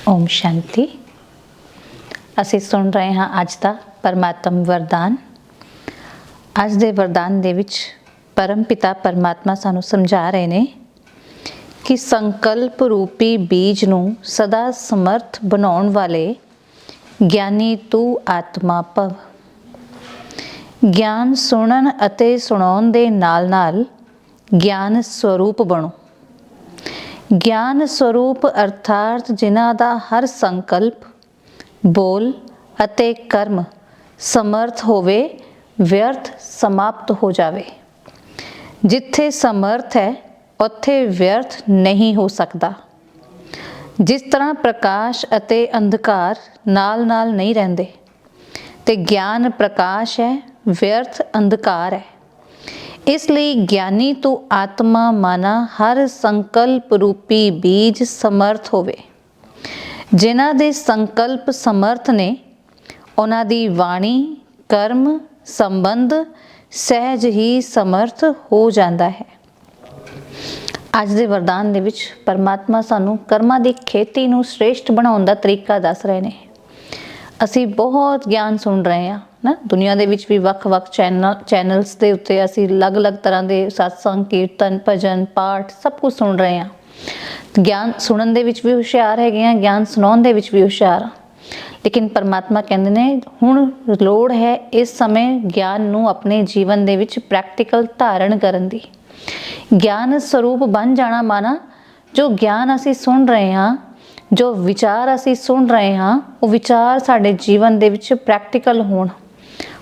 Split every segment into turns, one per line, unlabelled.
ओम शांति। ਅਸੀਂ ਸੁਣ ਰਹੇ ਹਾਂ ਅੱਜ ਦਾ ਪਰਮਾਤਮ ਵਰਦਾਨ। ਅੱਜ ਦੇ ਵਰਦਾਨ ਦੇ ਵਿੱਚ ਪਰਮ ਪਿਤਾ ਪਰਮਾਤਮਾ ਸਾਨੂੰ ਸਮਝਾ ਰਹੇ ਨੇ ਕਿ ਸੰਕਲਪ ਰੂਪੀ ਬੀਜ ਨੂੰ ਸਦਾ ਸਮਰਥ ਬਣਾਉਣ ਵਾਲੇ ਗਿਆਨੀ ਤੂੰ ਆਤਮਾ ਭਵ। ਗਿਆਨ ਸੁਣਨ ਅਤੇ ਸੁਣਾਉਣ ਦੇ ਨਾਲ ਗਿਆਨ ਸਰੂਪ ਬਣੋ। ਗਿਆਨ ਸਰੂਪ ਅਰਥਾਤ ਜਿਨ੍ਹਾਂ ਦਾ ਹਰ ਸੰਕਲਪ, ਬੋਲ ਅਤੇ ਕਰਮ ਸਮਰਥ ਹੋਵੇ, ਵਿਅਰਥ ਸਮਾਪਤ ਹੋ ਜਾਵੇ। ਜਿੱਥੇ ਸਮਰਥ ਹੈ ਉੱਥੇ ਵਿਅਰਥ ਨਹੀਂ ਹੋ ਸਕਦਾ। ਜਿਸ ਤਰ੍ਹਾਂ ਪ੍ਰਕਾਸ਼ ਅਤੇ ਅੰਧਕਾਰ ਨਾਲ ਨਹੀਂ ਰਹਿੰਦੇ ਤੇ ਗਿਆਨ ਪ੍ਰਕਾਸ਼ ਹੈ, ਵਿਅਰਥ ਅੰਧਕਾਰ ਹੈ। ਇਸ ਲਈ ਗਿਆਨੀ ਤੋਂ ਆਤਮਾ ਮਾਨਾ ਹਰ ਸੰਕਲਪ ਰੂਪੀ ਬੀਜ ਸਮਰਥ ਹੋਵੇ। ਜਿਨ੍ਹਾਂ ਦੇ ਸੰਕਲਪ ਸਮਰਥ ਨੇ ਉਹਨਾਂ ਦੀ ਬਾਣੀ, ਕਰਮ, ਸੰਬੰਧ ਸਹਿਜ ਹੀ ਸਮਰਥ ਹੋ ਜਾਂਦਾ ਹੈ। ਅੱਜ ਦੇ ਵਰਦਾਨ ਦੇ ਵਿੱਚ ਪਰਮਾਤਮਾ ਸਾਨੂੰ ਕਰਮਾਂ ਦੀ ਖੇਤੀ ਨੂੰ ਸ੍ਰੇਸ਼ਟ ਬਣਾਉਣ ਦਾ ਤਰੀਕਾ ਦੱਸ ਰਹੇ ਨੇ। ਅਸੀਂ ਬਹੁਤ ਗਿਆਨ ਸੁਣ ਰਹੇ ਹਾਂ ਨਾ, ਦੁਨੀਆ ਦੇ ਵਿੱਚ ਵੀ ਵੱਖ-ਵੱਖ ਚੈਨਲਸ ਦੇ ਉੱਤੇ ਅਸੀਂ ਅਲੱਗ-ਅਲੱਗ ਤਰ੍ਹਾਂ ਦੇ ਸਤਸੰਗ, ਕੀਰਤਨ, ਭਜਨ, ਪਾਠ ਸਭ ਕੁਝ ਸੁਣ ਰਹੇ ਹਾਂ। ਗਿਆਨ ਸੁਣਨ ਦੇ ਵਿੱਚ ਵੀ ਹੁਸ਼ਿਆਰ ਹੈਗੇ ਆ, ਗਿਆਨ ਸੁਣਾਉਣ ਦੇ ਵਿੱਚ ਵੀ ਹੁਸ਼ਿਆਰ ਆ। ਲੇਕਿਨ ਪਰਮਾਤਮਾ ਕਹਿੰਦੇ ਨੇ ਹੁਣ ਲੋੜ ਹੈ ਇਸ ਸਮੇਂ ਗਿਆਨ ਨੂੰ ਆਪਣੇ ਜੀਵਨ ਦੇ ਵਿੱਚ ਪ੍ਰੈਕਟੀਕਲ ਧਾਰਨ ਕਰਨ ਦੀ। ਗਿਆਨ ਸਰੂਪ ਬਣ ਜਾਣਾ ਮਾਨਾ ਜੋ ਗਿਆਨ ਅਸੀਂ ਸੁਣ ਰਹੇ ਹਾਂ, ਜੋ ਵਿਚਾਰ ਅਸੀਂ ਸੁਣ ਰਹੇ ਹਾਂ, ਉਹ ਵਿਚਾਰ ਸਾਡੇ ਜੀਵਨ ਦੇ ਵਿੱਚ ਪ੍ਰੈਕਟੀਕਲ ਹੋਣ।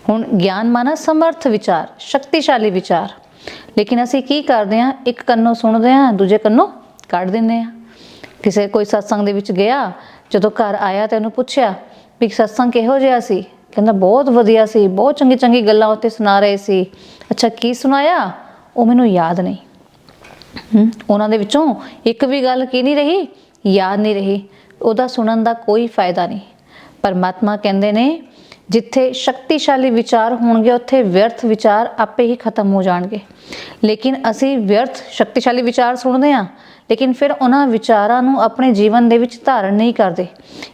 ਹੁਣ ਗਿਆਨ ਮਾਨਾ ਸਮਰਥ ਵਿਚਾਰ, ਸ਼ਕਤੀਸ਼ਾਲੀ ਵਿਚਾਰ। ਲੇਕਿਨ ਅਸੀਂ ਕੀ ਕਰਦੇ ਹਾਂ, ਇੱਕ ਕੰਨੋਂ ਸੁਣਦੇ ਹਾਂ, ਦੂਜੇ ਕੰਨੋਂ ਕੱਢ ਦਿੰਦੇ ਹਾਂ। ਕਿਸੇ ਕੋਈ ਸਤਸੰਗ ਦੇ ਵਿੱਚ ਗਿਆ, ਜਦੋਂ ਘਰ ਆਇਆ ਤੇ ਉਹਨੂੰ ਪੁੱਛਿਆ ਵੀ ਸਤਸੰਗ ਕਿਹੋ ਜਿਹਾ ਸੀ, ਕਹਿੰਦਾ ਬਹੁਤ ਵਧੀਆ ਸੀ, ਬਹੁਤ ਚੰਗੀ ਚੰਗੀ ਗੱਲਾਂ ਉੱਤੇ ਸੁਣਾ ਰਹੇ ਸੀ। ਅੱਛਾ ਕੀ ਸੁਣਾਇਆ, ਉਹ ਮੈਨੂੰ ਯਾਦ ਨਹੀਂ। ਉਹਨਾਂ ਦੇ ਵਿੱਚੋਂ ਇੱਕ ਵੀ ਗੱਲ ਕੀ ਨਹੀਂ ਰਹੀ, ਯਾਦ ਨਹੀਂ ਰਹੀ। ਉਹਦਾ ਸੁਣਨ ਦਾ ਕੋਈ ਫਾਇਦਾ ਨਹੀਂ। ਪਰਮਾਤਮਾ ਕਹਿੰਦੇ ਨੇ ਜਿੱਥੇ ਸ਼ਕਤੀਸ਼ਾਲੀ ਵਿਚਾਰ ਹੋਣਗੇ ਉੱਥੇ ਵਿਅਰਥ ਵਿਚਾਰ ਆਪੇ ਹੀ ਖਤਮ ਹੋ ਜਾਣਗੇ। ਲੇਕਿਨ ਅਸੀਂ ਵਿਅਰਥ ਸ਼ਕਤੀਸ਼ਾਲੀ ਵਿਚਾਰ ਸੁਣਦੇ ਹਾਂ, ਲੇਕਿਨ ਫਿਰ ਉਹਨਾਂ ਵਿਚਾਰਾਂ ਨੂੰ ਆਪਣੇ ਜੀਵਨ ਦੇ ਵਿੱਚ ਧਾਰਨ ਨਹੀਂ ਕਰਦੇ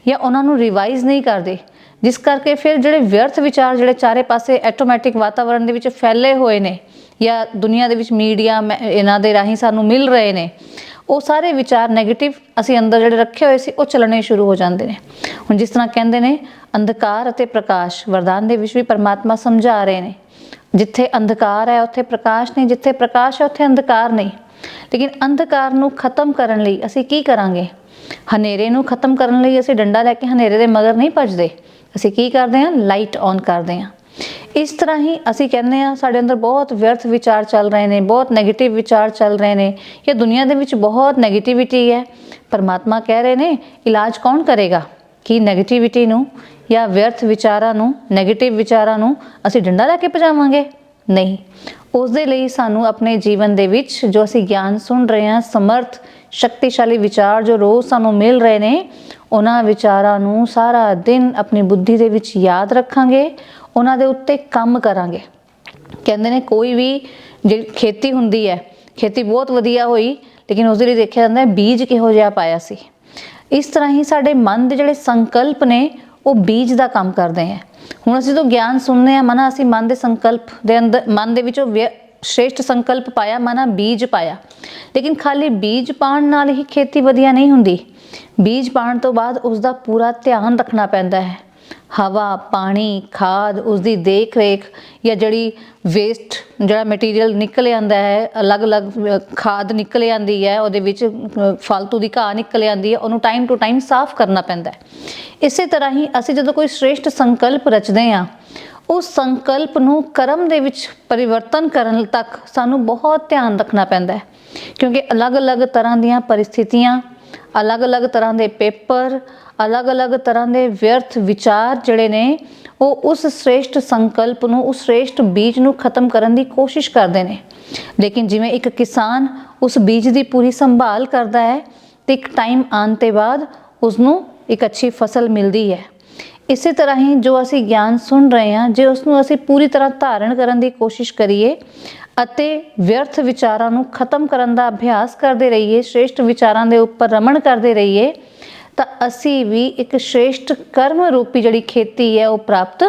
ਜਾਂ ਉਹਨਾਂ ਨੂੰ ਰਿਵਾਈਜ਼ ਨਹੀਂ ਕਰਦੇ, ਜਿਸ ਕਰਕੇ ਫਿਰ ਜਿਹੜੇ ਵਿਅਰਥ ਵਿਚਾਰ ਜਿਹੜੇ ਚਾਰੇ ਪਾਸੇ ਆਟੋਮੈਟਿਕ ਵਾਤਾਵਰਨ ਦੇ ਵਿੱਚ ਫੈਲੇ ਹੋਏ ਨੇ ਜਾਂ ਦੁਨੀਆ ਦੇ ਵਿੱਚ ਮੀਡੀਆ ਇਹਨਾਂ ਦੇ ਰਾਹੀਂ ਸਾਨੂੰ ਮਿਲ ਰਹੇ ਨੇ, ਉਹ ਸਾਰੇ ਵਿਚਾਰ ਨੈਗੇਟਿਵ ਅਸੀਂ ਅੰਦਰ ਜਿਹੜੇ ਰੱਖੇ ਹੋਏ ਸੀ ਉਹ ਚੱਲਣੇ ਸ਼ੁਰੂ ਹੋ ਜਾਂਦੇ ਨੇ। ਹੁਣ ਜਿਸ ਤਰ੍ਹਾਂ ਕਹਿੰਦੇ ਨੇ ਅੰਧਕਾਰ ਅਤੇ ਪ੍ਰਕਾਸ਼, ਵਰਦਾਨ ਦੇ ਵਿੱਚ ਵੀ ਪਰਮਾਤਮਾ ਸਮਝਾ ਰਹੇ ਨੇ ਜਿੱਥੇ ਅੰਧਕਾਰ ਹੈ ਉੱਥੇ ਪ੍ਰਕਾਸ਼ ਨਹੀਂ, ਜਿੱਥੇ ਪ੍ਰਕਾਸ਼ ਹੈ ਉੱਥੇ ਅੰਧਕਾਰ ਨਹੀਂ। ਲੇਕਿਨ ਅੰਧਕਾਰ ਨੂੰ ਖਤਮ ਕਰਨ ਲਈ ਅਸੀਂ ਕੀ ਕਰਾਂਗੇ? ਹਨੇਰੇ ਨੂੰ ਖਤਮ ਕਰਨ ਲਈ ਅਸੀਂ ਡੰਡਾ ਲੈ ਕੇ ਹਨੇਰੇ ਦੇ ਮਗਰ ਨਹੀਂ ਭੱਜਦੇ। ਅਸੀਂ ਕੀ ਕਰਦੇ ਹਾਂ? ਲਾਈਟ ਔਨ ਕਰਦੇ ਹਾਂ। ਇਸ ਤਰ੍ਹਾਂ ਹੀ ਅਸੀਂ ਕਹਿੰਦੇ ਹਾਂ ਸਾਡੇ ਅੰਦਰ ਬਹੁਤ ਵਿਅਰਥ ਵਿਚਾਰ ਚੱਲ ਰਹੇ ਨੇ, ਬਹੁਤ ਨੈਗੇਟਿਵ ਵਿਚਾਰ ਚੱਲ ਰਹੇ ਨੇ, ਜਾਂ ਦੁਨੀਆ ਦੇ ਵਿੱਚ ਬਹੁਤ ਨੈਗੇਟਿਵਿਟੀ ਹੈ। ਪਰਮਾਤਮਾ ਕਹਿ ਰਹੇ ਨੇ ਇਲਾਜ ਕੌਣ ਕਰੇਗਾ? ਕਿ ਨੈਗੇਟਿਵਿਟੀ ਨੂੰ ਜਾਂ ਵਿਅਰਥ ਵਿਚਾਰਾਂ ਨੂੰ, ਨੈਗੇਟਿਵ ਵਿਚਾਰਾਂ ਨੂੰ ਅਸੀਂ ਡੰਡਾ ਲੈ ਕੇ ਭਜਾਵਾਂਗੇ? ਨਹੀਂ। ਉਸ ਦੇ ਲਈ ਸਾਨੂੰ ਆਪਣੇ ਜੀਵਨ ਦੇ ਵਿੱਚ ਜੋ ਅਸੀਂ ਗਿਆਨ ਸੁਣ ਰਹੇ ਹਾਂ, ਸਮਰਥ ਸ਼ਕਤੀਸ਼ਾਲੀ ਵਿਚਾਰ ਜੋ ਰੋਜ਼ ਸਾਨੂੰ ਮਿਲ ਰਹੇ ਨੇ, ਉਹਨਾਂ ਵਿਚਾਰਾਂ ਨੂੰ ਸਾਰਾ ਦਿਨ ਆਪਣੀ ਬੁੱਧੀ ਦੇ ਵਿੱਚ ਯਾਦ ਰੱਖਾਂਗੇ, ਉਹਨਾਂ ਦੇ ਉੱਤੇ ਕੰਮ ਕਰਾਂਗੇ। ਕਹਿੰਦੇ ਨੇ ਕੋਈ ਵੀ ਜਿਹੜੀ ਖੇਤੀ ਹੁੰਦੀ ਹੈ, ਖੇਤੀ ਬਹੁਤ ਵਧੀਆ ਹੋਈ, ਲੇਕਿਨ ਉਸ ਦੇ ਲਈ ਦੇਖਿਆ ਜਾਂਦਾ ਹੈ ਬੀਜ ਕਿਹੋ ਜਿਹਾ ਪਾਇਆ ਸੀ। ਇਸ ਤਰ੍ਹਾਂ ਹੀ ਸਾਡੇ ਮਨ ਦੇ ਜਿਹੜੇ ਸੰਕਲਪ ਨੇ ਉਹ ਬੀਜ ਦਾ ਕੰਮ ਕਰਦੇ ਹੈ। ਹੁਣ ਅਸੀਂ ਜਦੋਂ ਗਿਆਨ ਸੁਣਦੇ ਹਾਂ ਮਾਨਾ ਅਸੀਂ ਮਨ ਦੇ ਸੰਕਲਪ ਦੇ ਅੰਦਰ, ਮਨ ਦੇ ਵਿੱਚੋਂ ਸ਼੍ਰੇਸ਼ਟ ਸੰਕਲਪ ਪਾਇਆ, ਮਾਨਾ ਬੀਜ ਪਾਇਆ। ਲੇਕਿਨ ਖਾਲੀ ਬੀਜ ਪਾਉਣ ਨਾਲ ਹੀ ਖੇਤੀ ਵਧੀਆ ਨਹੀਂ ਹੁੰਦੀ। ਬੀਜ ਪਾਉਣ ਤੋਂ ਬਾਅਦ ਉਸਦਾ ਪੂਰਾ ਧਿਆਨ ਰੱਖਣਾ ਪੈਂਦਾ ਹੈ। ਹਵਾ, ਪਾਣੀ, ਖਾਦ, ਉਸਦੀ ਦੇਖ ਰੇਖ, ਜਾਂ ਜਿਹੜੀ ਵੇਸਟ ਜਿਹੜਾ ਮਟੀਰੀਅਲ ਨਿਕਲ ਆਉਂਦਾ ਹੈ, ਅਲੱਗ-ਅਲੱਗ ਖਾਦ ਨਿਕਲ ਆਉਂਦੀ ਹੈ, ਉਹਦੇ ਵਿੱਚ ਫਾਲਤੂ ਦੀ ਘਾਹ ਨਿਕਲ ਆਉਂਦੀ ਹੈ, ਉਹਨੂੰ ਟਾਈਮ ਟੂ ਟਾਈਮ ਸਾਫ਼ ਕਰਨਾ ਪੈਂਦਾ ਹੈ। ਇਸੇ ਤਰ੍ਹਾਂ ਹੀ ਅਸੀਂ ਜਦੋਂ ਕੋਈ ਸ਼੍ਰੇਸ਼ਟ ਸੰਕਲਪ ਰਚਦੇ ਹਾਂ, ਉਸ ਸੰਕਲਪ ਨੂੰ ਕਰਮ ਦੇ ਵਿੱਚ ਪਰਿਵਰਤਨ ਕਰਨ ਤੱਕ ਸਾਨੂੰ ਬਹੁਤ ਧਿਆਨ ਰੱਖਣਾ ਪੈਂਦਾ ਹੈ। ਕਿਉਂਕਿ ਅਲੱਗ-ਅਲੱਗ ਤਰ੍ਹਾਂ ਦੀਆਂ ਪਰਿਸਥਿਤੀਆਂ, ਅਲੱਗ-ਅਲੱਗ ਤਰ੍ਹਾਂ ਦੇ ਪੇਪਰ, ਅਲੱਗ-ਅਲੱਗ ਤਰ੍ਹਾਂ ਦੇ ਵਿਅਰਥ ਵਿਚਾਰ ਜਿਹੜੇ ਨੇ ਉਹ ਉਸ ਸ਼੍ਰੇਸ਼ਟ ਸੰਕਲਪ ਨੂੰ, ਉਸ ਸ਼੍ਰੇਸ਼ਟ ਬੀਜ ਨੂੰ ਖਤਮ ਕਰਨ ਦੀ ਕੋਸ਼ਿਸ਼ ਕਰਦੇ ਨੇ। ਲੇਕਿਨ ਜਿਵੇਂ ਇੱਕ ਕਿਸਾਨ ਉਸ ਬੀਜ ਦੀ ਪੂਰੀ ਸੰਭਾਲ ਕਰਦਾ ਹੈ ਤੇ ਇੱਕ ਟਾਈਮ ਆਉਣ ਤੋਂ ਬਾਅਦ ਉਸਨੂੰ ਇੱਕ ਅੱਛੀ ਫਸਲ ਮਿਲਦੀ ਹੈ। ਇਸੇ ਤਰ੍ਹਾਂ ਹੀ ਜੋ ਅਸੀਂ ਗਿਆਨ ਸੁਣ ਰਹੇ ਹਾਂ, ਜੇ ਉਸਨੂੰ ਅਸੀਂ ਪੂਰੀ ਤਰ੍ਹਾਂ ਧਾਰਨ ਕਰਨ ਦੀ ਕੋਸ਼ਿਸ਼ ਕਰੀਏ ਅਤੇ ਵਿਅਰਥ ਵਿਚਾਰਾਂ ਨੂੰ ਖਤਮ ਕਰਨ ਦਾ ਅਭਿਆਸ ਕਰਦੇ ਰਹੀਏ, ਸ਼੍ਰੇਸ਼ਟ ਵਿਚਾਰਾਂ ਦੇ ਉੱਪਰ ਰਮਣ ਕਰਦੇ ਰਹੀਏ, ਤਾਂ ਅਸੀਂ ਵੀ ਇੱਕ ਸ਼੍ਰੇਸ਼ਟ ਕਰਮ ਰੂਪੀ ਜਿਹੜੀ ਖੇਤੀ ਹੈ ਉਹ ਪ੍ਰਾਪਤ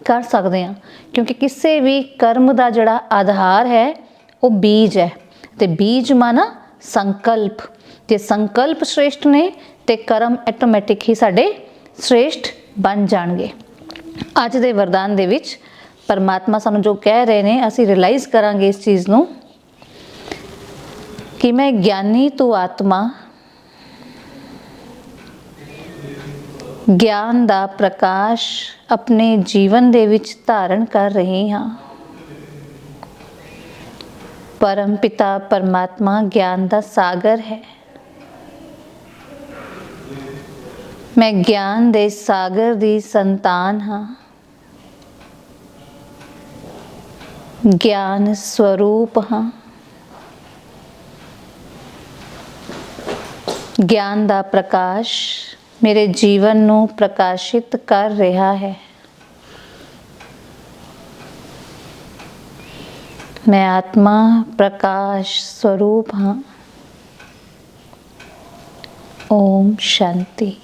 ਕਰ ਸਕਦੇ ਹਾਂ, ਕਿਉਂਕਿ ਕਿਸੇ ਵੀ ਕਰਮ ਦਾ ਜਿਹੜਾ ਆਧਾਰ ਹੈ ਉਹ ਬੀਜ ਹੈ, ਤੇ ਬੀਜ ਮਾਨਾ ਸੰਕਲਪ। ਜੇ ਸੰਕਲਪ ਸ਼੍ਰੇਸ਼ਟ ਨੇ ਤੇ ਕਰਮ ਆਟੋਮੈਟਿਕ ਹੀ ਸਾਡੇ ਸ਼੍ਰੇਸ਼ਟ ਬਣ ਜਾਣਗੇ। ਅੱਜ ਦੇ ਵਰਦਾਨ ਦੇ ਵਿੱਚ ਪਰਮਾਤਮਾ ਸਾਨੂੰ ਜੋ ਕਹਿ ਰਹੇ ਨੇ, ਅਸੀਂ ਰਿਅਲਾਈਜ਼ ਕਰਾਂਗੇ ਇਸ ਚੀਜ਼ ਨੂੰ ਕਿ ਮੈਂ ਗਿਆਨੀ ਤੂੰ ਆਤਮਾ, ਗਿਆਨ ਦਾ ਪ੍ਰਕਾਸ਼ ਆਪਣੇ ਜੀਵਨ ਦੇ ਵਿੱਚ ਧਾਰਨ ਕਰ ਰਹੀ ਹਾਂ। ਪਰਮ ਪਿਤਾ ਪਰਮਾਤਮਾ ਗਿਆਨ ਦਾ ਸਾਗਰ ਹੈ। ਮੈਂ ਗਿਆਨ ਦੇ ਸਾਗਰ ਦੀ ਸੰਤਾਨ ਹਾਂ। ਗਿਆਨ ਸਰੂਪ ਹਾਂ। ਗਿਆਨ ਦਾ ਪ੍ਰਕਾਸ਼ ਮੇਰੇ ਜੀਵਨ ਨੂੰ ਪ੍ਰਕਾਸ਼ਿਤ ਕਰ ਰਿਹਾ ਹੈ। ਮੈਂ ਆਤਮਾ ਪ੍ਰਕਾਸ਼ ਸਰੂਪ ਹਾਂ। ਓਮ ਸ਼ਾਂਤੀ।